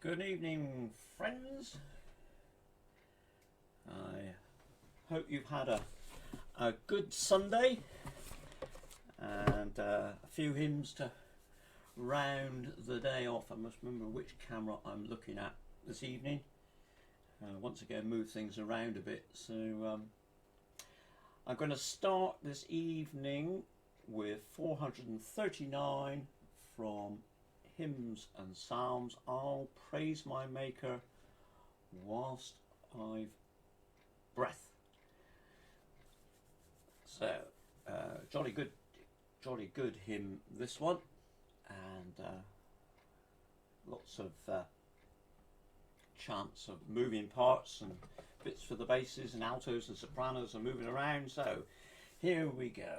Good evening, friends. I hope you've had a good Sunday and a few hymns to round the day off. I must remember which camera I'm looking at this evening. Once again, move things around a bit. So I'm going to start this evening with 439 from Hymns and Psalms. I'll praise my Maker whilst I've breath. So jolly good hymn, this one, and lots of chants of moving parts and bits for the basses and altos and sopranos are moving around. So here we go.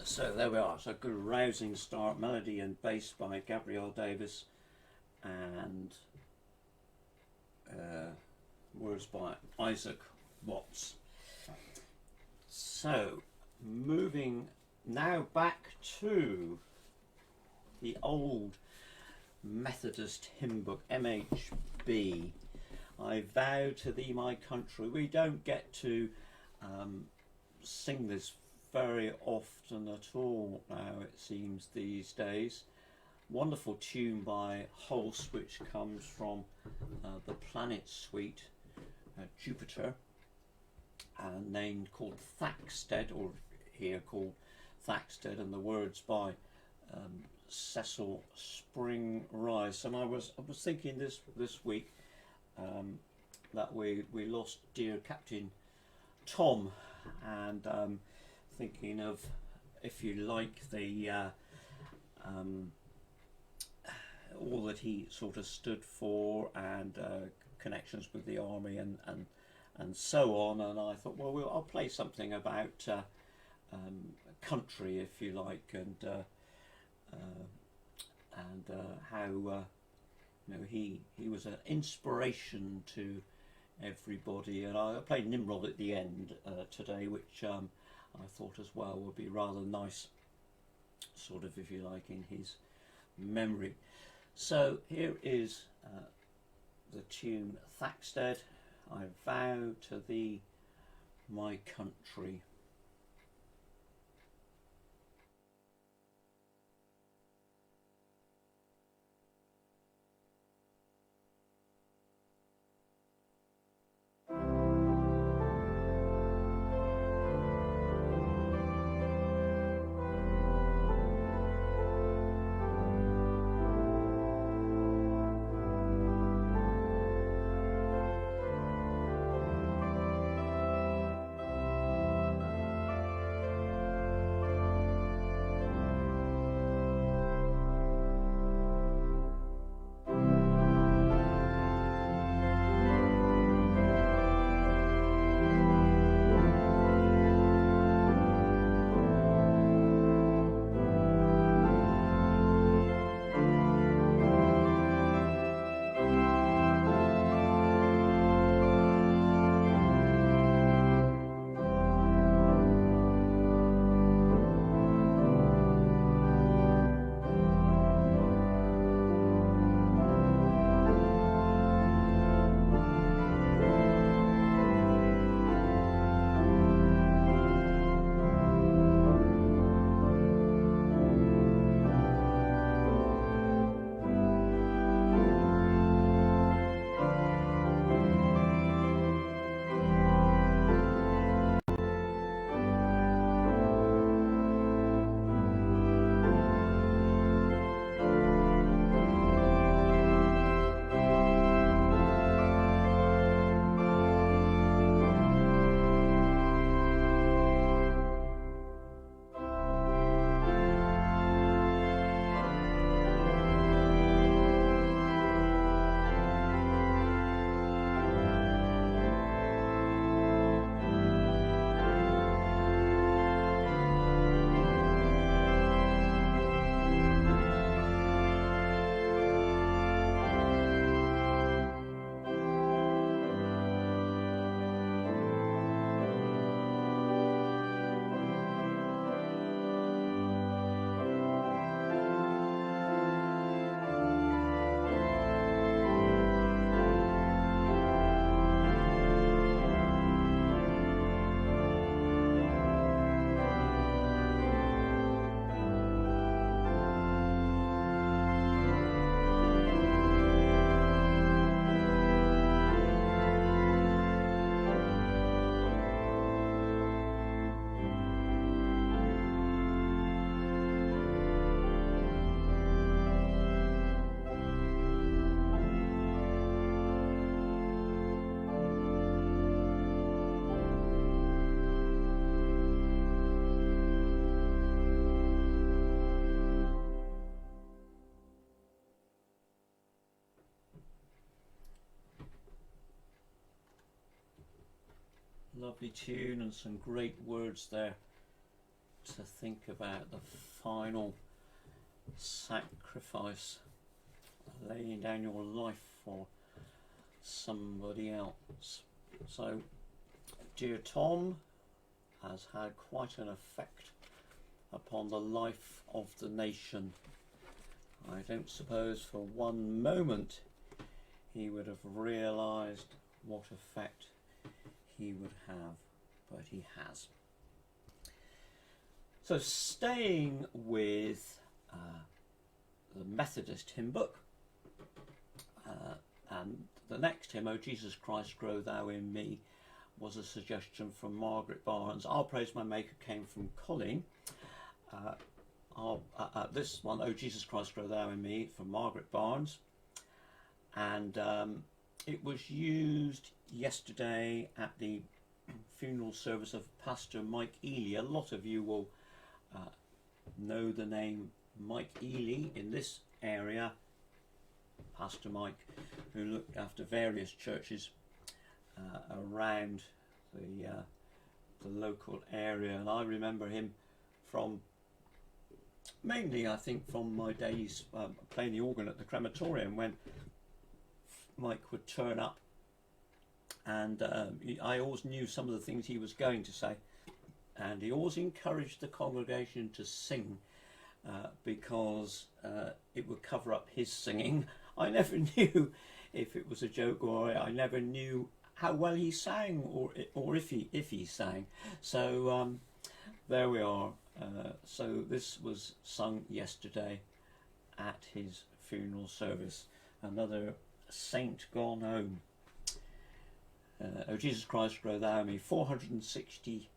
So there we are. So good rousing start, melody and bass by Gabrielle Davis, and words by Isaac Watts. So moving now back to the old Methodist hymn book, MHB. I vow to thee my country. We don't get to sing this very often at all now, it seems, these days. Wonderful tune by Holst, which comes from the Planet Suite, Jupiter, named called Thaxted, or here called Thaxted, and the words by Cecil Spring Rice. And I was thinking this week that we lost dear Captain Tom, and thinking of, if you like, the all that he sort of stood for, and connections with the army and so on. And I thought, well, I'll play something about country, if you like, and how you know, he was an inspiration to everybody. And I played Nimrod at the end today, which I thought as well would be rather nice, sort of, if you like, in his memory. So here is the tune Thaxted, I vow to thee my country. Lovely tune and some great words there to think about the final sacrifice, laying down your life for somebody else. So, dear Tom has had quite an effect upon the life of the nation. I don't suppose for one moment he would have realised what effect he would have, but he has. So, staying with the Methodist hymn book, and the next hymn, O Jesus Christ, Grow Thou in Me, was a suggestion from Margaret Barnes. I'll Praise My Maker came from Colin. This one, O Jesus Christ, Grow Thou in Me, from Margaret Barnes. And it was used yesterday at the funeral service of Pastor Mike Ely. A lot of you will know the name Mike Ely in this area. Pastor Mike, who looked after various churches around the local area, and I remember him from mainly, I think, from my days playing the organ at the crematorium, when Mike would turn up, and I always knew some of the things he was going to say, and he always encouraged the congregation to sing because it would cover up his singing. I never knew if it was a joke, or I never knew how well he sang, or if he sang. So there we are. So this was sung yesterday at his funeral service. Another saint gone home. O Jesus Christ, Grow Thou in Me, 463.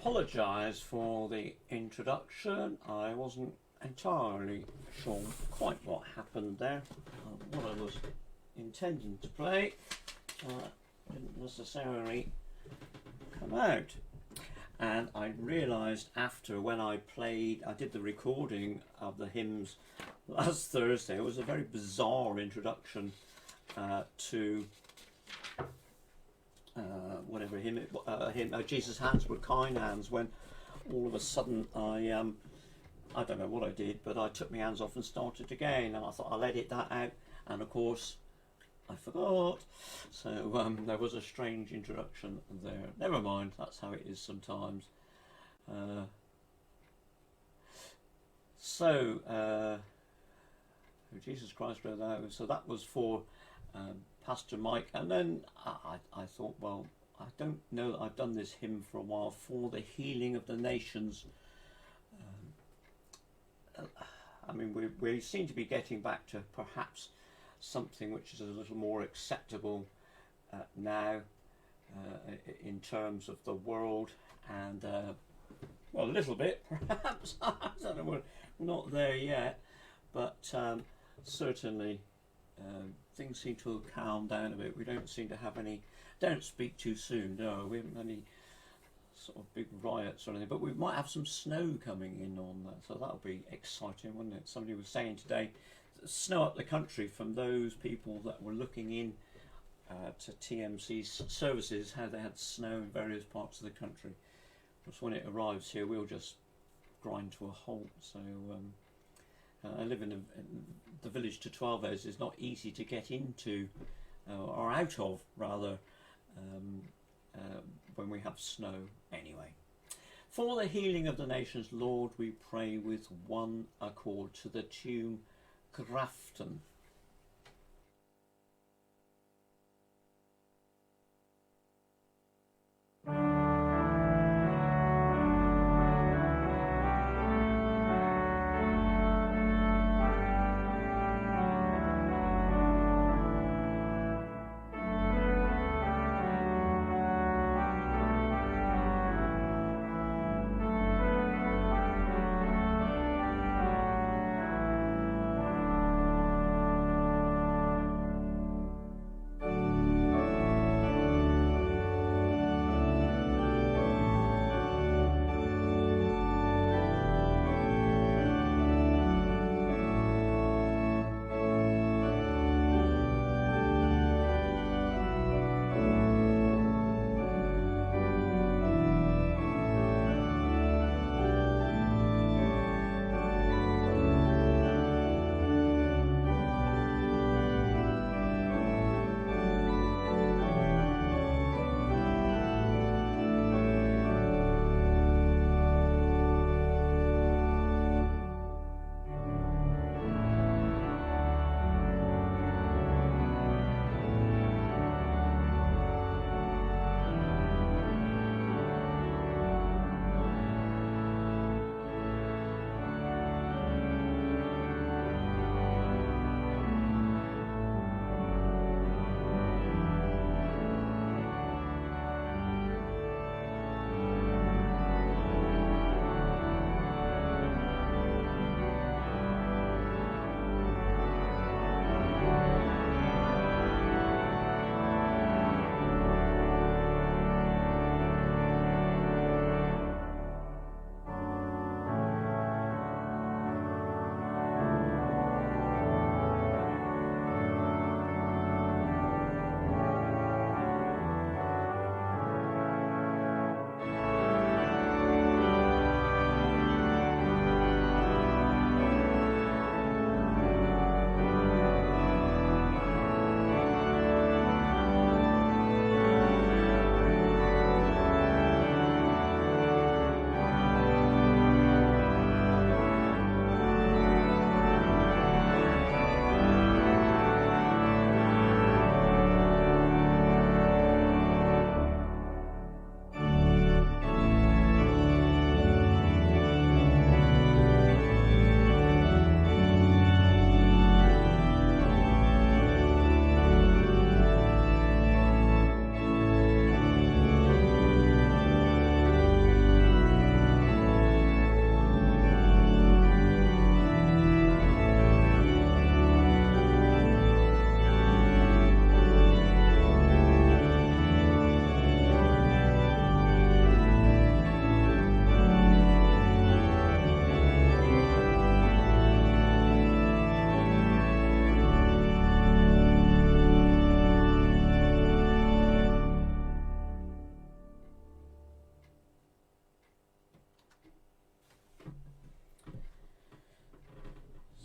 apologise for the introduction. I wasn't entirely sure quite what happened there. What I was intending to play didn't necessarily come out. And I realised after, when I did the recording of the hymns last Thursday, it was a very bizarre introduction to whatever hymn, Jesus' Hands Were Kind Hands, when all of a sudden I don't know what I did, but I took my hands off and started again, and I thought I'll edit that out, and of course I forgot. So there was a strange introduction there. Never mind, that's how it is sometimes. Jesus Christ Read Out. So that was for Pastor Mike, and then I thought, well, I don't know that I've done this hymn for a while, For the Healing of the Nations. I mean, we seem to be getting back to perhaps something which is a little more acceptable now in terms of the world, and well, a little bit perhaps. I don't know, we're not there yet, but certainly things seem to have calmed down a bit. We don't seem to have any, don't speak too soon, no, we haven't any sort of big riots or anything, but we might have some snow coming in on that, so that'll be exciting, wouldn't it? Somebody was saying today, snow up the country, from those people that were looking in to TMC's services, how they had snow in various parts of the country. Because when it arrives here, we'll just grind to a halt. So I live in the village to 12 hours. It's not easy to get into or out of, rather, when we have snow. Anyway, for the healing of the nations, Lord, we pray with one accord, to the tune Grafton.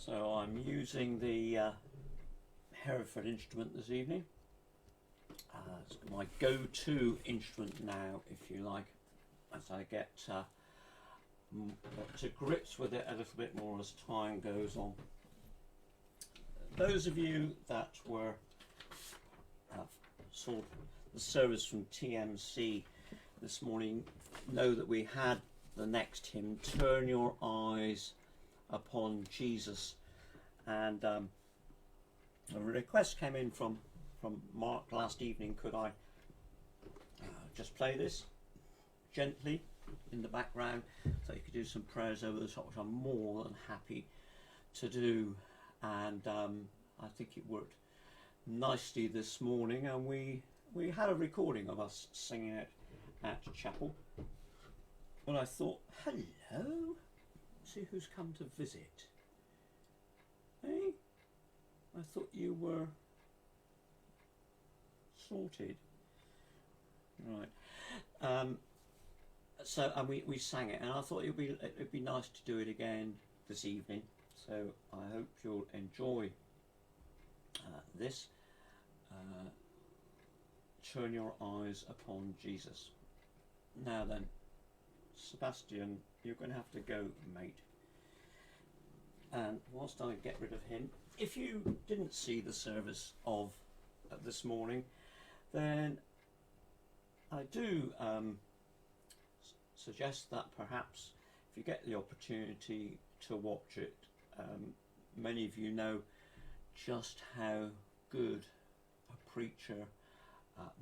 So I'm using the Hereford instrument this evening. It's my go-to instrument now, if you like, as I get to grips with it a little bit more as time goes on. Those of you that were saw the service from TMC this morning know that we had the next hymn, Turn Your Eyes Upon Jesus, and a request came in from Mark last evening. Could I just play this gently in the background so you could do some prayers over the top, which I'm more than happy to do. And I think it worked nicely this morning, and we had a recording of us singing it at chapel. And I thought, hello, see who's come to visit. Hey, I thought you were sorted. Right. So and we sang it, and I thought it'd be nice to do it again this evening. So I hope you'll enjoy this. Turn your eyes upon Jesus. Now then, Sebastian, you're going to have to go, mate. And whilst I get rid of him, if you didn't see the service of this morning, then I do suggest that perhaps if you get the opportunity to watch it, many of you know just how good a preacher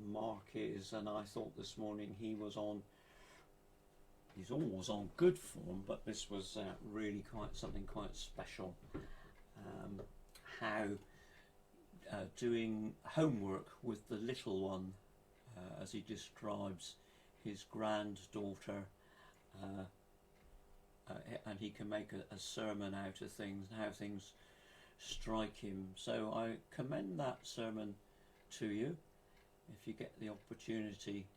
Mark is, and I thought this morning he's always on good form, but this was really something quite special. How doing homework with the little one, as he describes his granddaughter, and he can make a sermon out of things and how things strike him. So I commend that sermon to you if you get the opportunity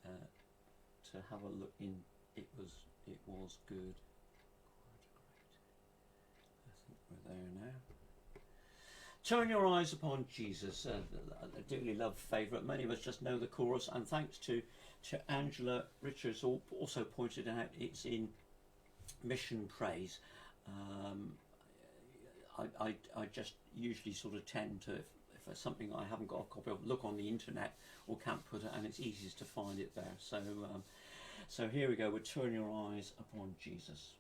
to have a look in. It was good. I think we're there now. Turn your eyes upon Jesus, a dearly loved favourite. Many of us just know the chorus, and thanks to Angela Richards also pointed out it's in Mission Praise. I just usually sort of tend to, if there's something I haven't got a copy of, look on the internet or can't put it, and it's easiest to find it there. So here we go with Turn Your Eyes Upon Jesus.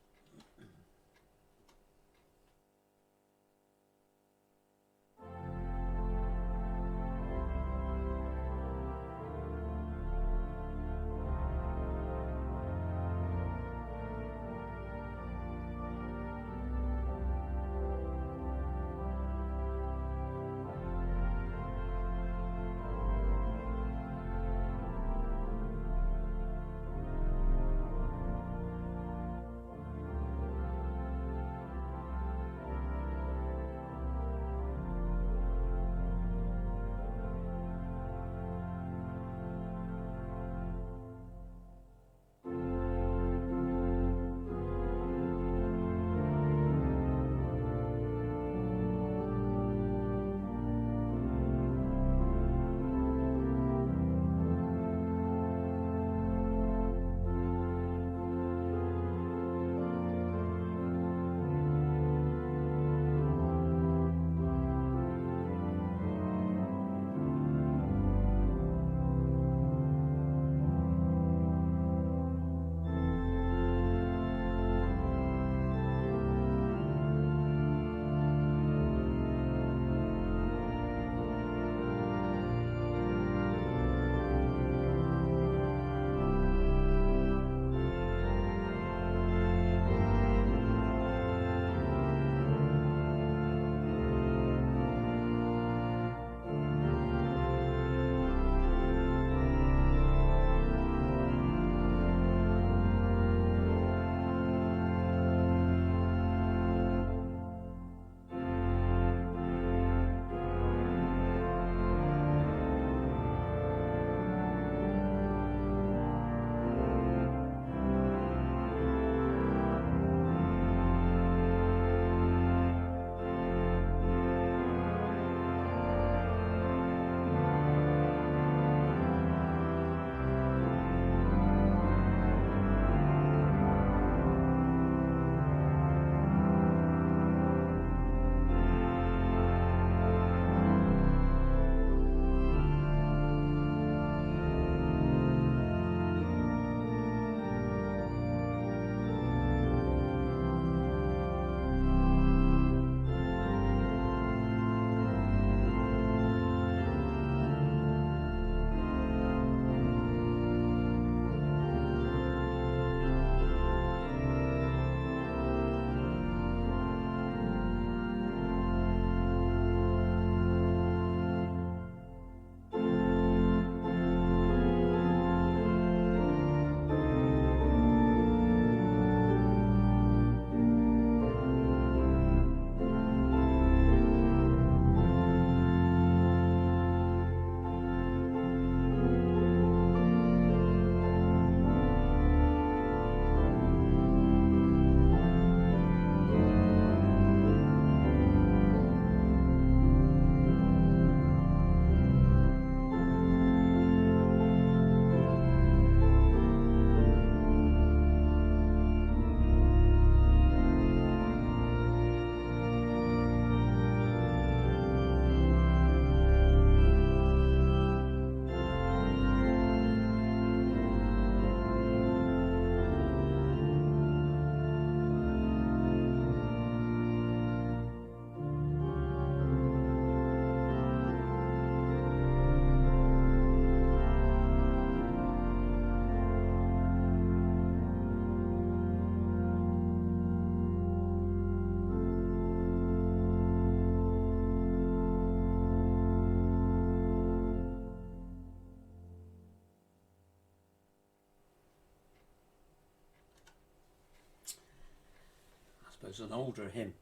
suppose, an older hymn,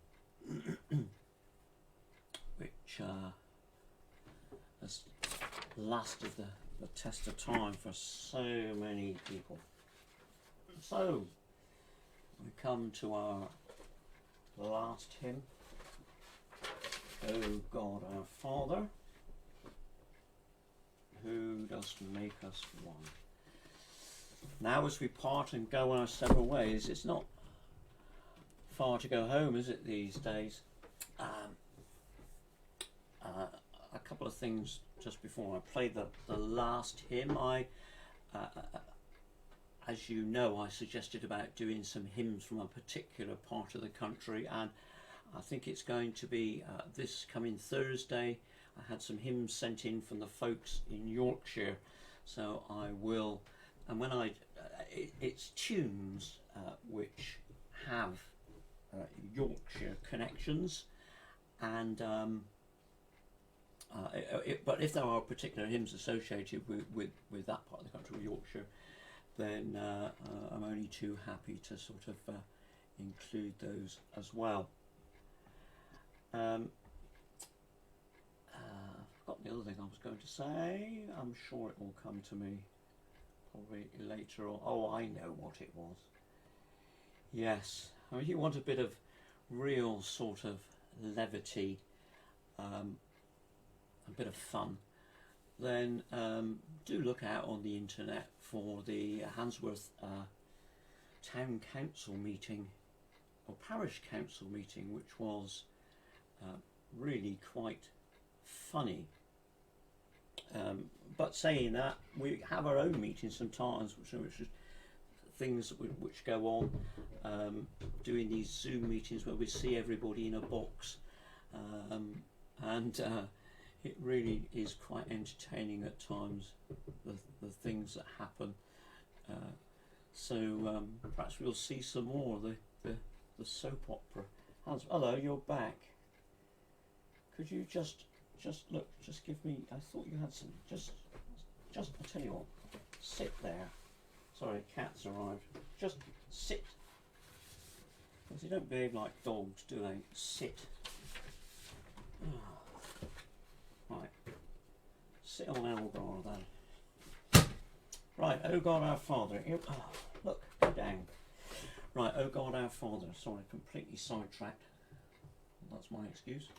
which has lasted the test of time for so many people. So we come to our last hymn, O God our Father, who does make us one. Now as we part and go our several ways, it's not far to go home, is it, these days? A couple of things just before I play the last hymn. As you know, I suggested about doing some hymns from a particular part of the country, and I think it's going to be this coming Thursday. I had some hymns sent in from the folks in Yorkshire, so I will, and when it's tunes which have Yorkshire connections, and but if there are particular hymns associated with that part of the country, with Yorkshire, then I'm only too happy to sort of include those as well. I forgot the other thing I was going to say. I'm sure it will come to me probably later on. Oh, I know what it was. Yes, I mean, you want a bit of real sort of levity, a bit of fun, then do look out on the internet for the Handsworth Town Council meeting, or Parish Council meeting, which was really quite funny. But saying that, we have our own meetings sometimes, which is things which go on, doing these Zoom meetings where we see everybody in a box, and it really is quite entertaining at times, the things that happen. So perhaps we'll see some more of the soap opera. Hans, hello, you're back. Could you just look, just give me, I thought you had some, just I'll tell you what, sit there. Sorry, cats arrived. Just sit. Because they don't behave like dogs, do they? Sit. Right. Sit on Elgar then. Right, O God our Father. Look, go down. Right, O God our Father. Sorry, completely sidetracked. That's my excuse.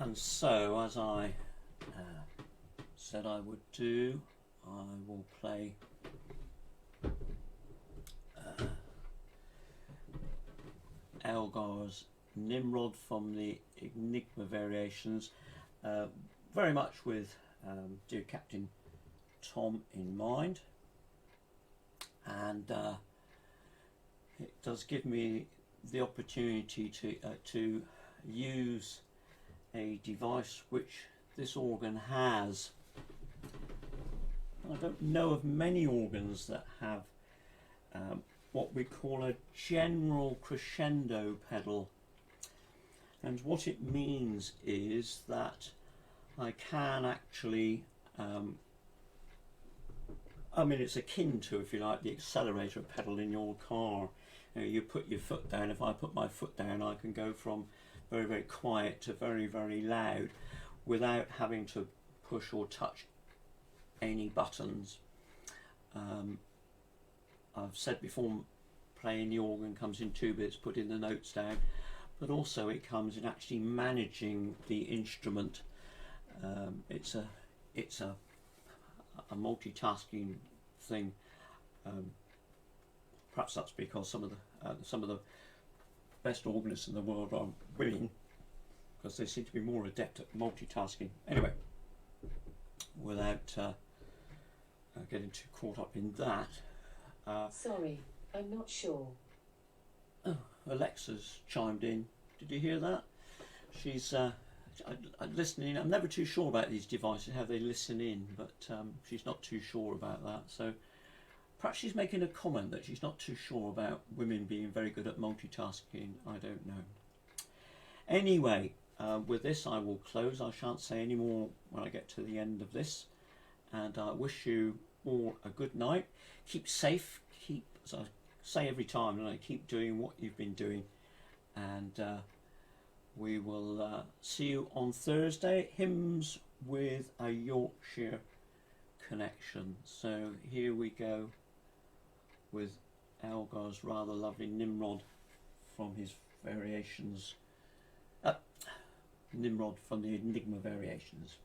And so, as I said I would do, I will play Elgar's Nimrod from the Enigma Variations, very much with dear Captain Tom in mind, and it does give me the opportunity to use a device which this organ has. I don't know of many organs that have what we call a general crescendo pedal, and what it means is that I can actually I mean, it's akin to, if you like, the accelerator pedal in your car. You know, you put your foot down. If I put my foot down, I can go from very, very quiet to very, very loud without having to push or touch any buttons. I've said before, playing the organ comes in 2 bits, putting the notes down, but also it comes in actually managing the instrument. It's a multitasking thing. Perhaps that's because some of the best organists in the world are women, because they seem to be more adept at multitasking. Anyway, without getting too caught up in that. Sorry, I'm not sure. Oh, Alexa's chimed in. Did you hear that? She's listening. I'm never too sure about these devices, how they listen in, but she's not too sure about that. So perhaps she's making a comment that she's not too sure about women being very good at multitasking. I don't know. Anyway, with this I will close. I shan't say any more when I get to the end of this, and I wish you all a good night. Keep safe, keep, as I say every time, and I keep doing what you've been doing, and we will see you on Thursday. Hymns with a Yorkshire connection. So here we go with Elgar's rather lovely Nimrod from his variations. Nimrod from the Enigma Variations.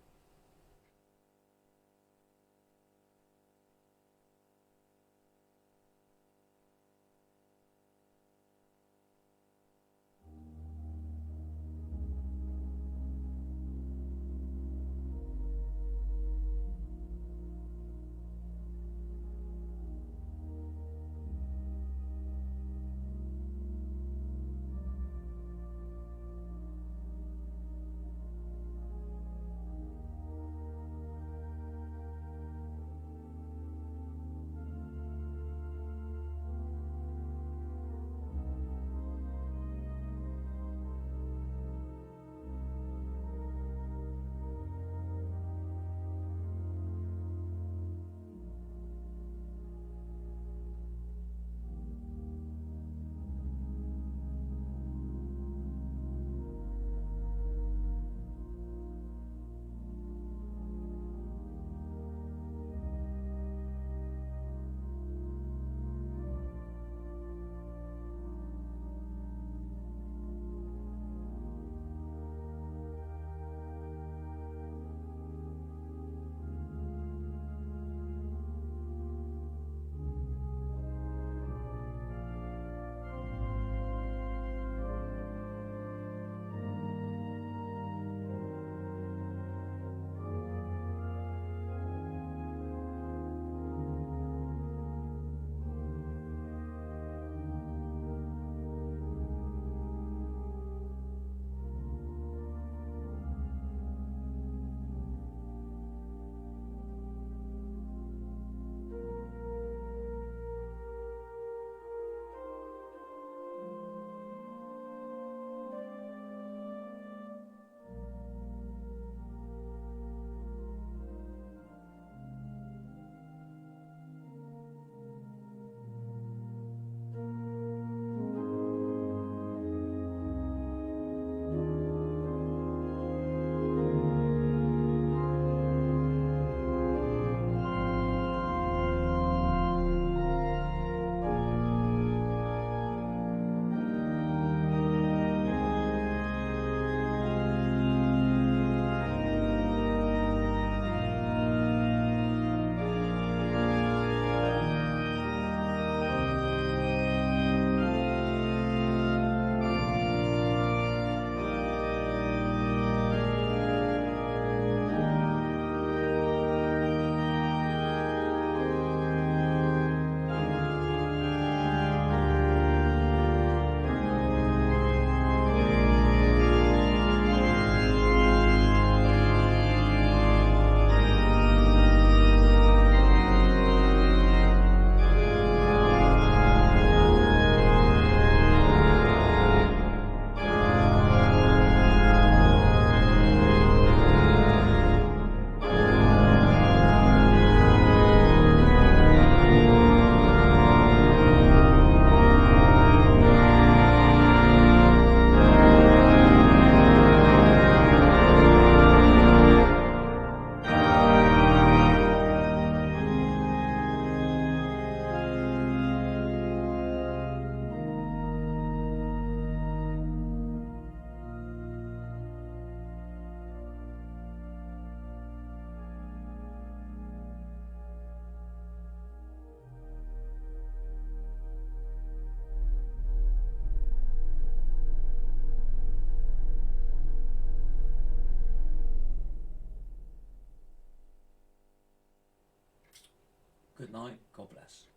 good night. God bless.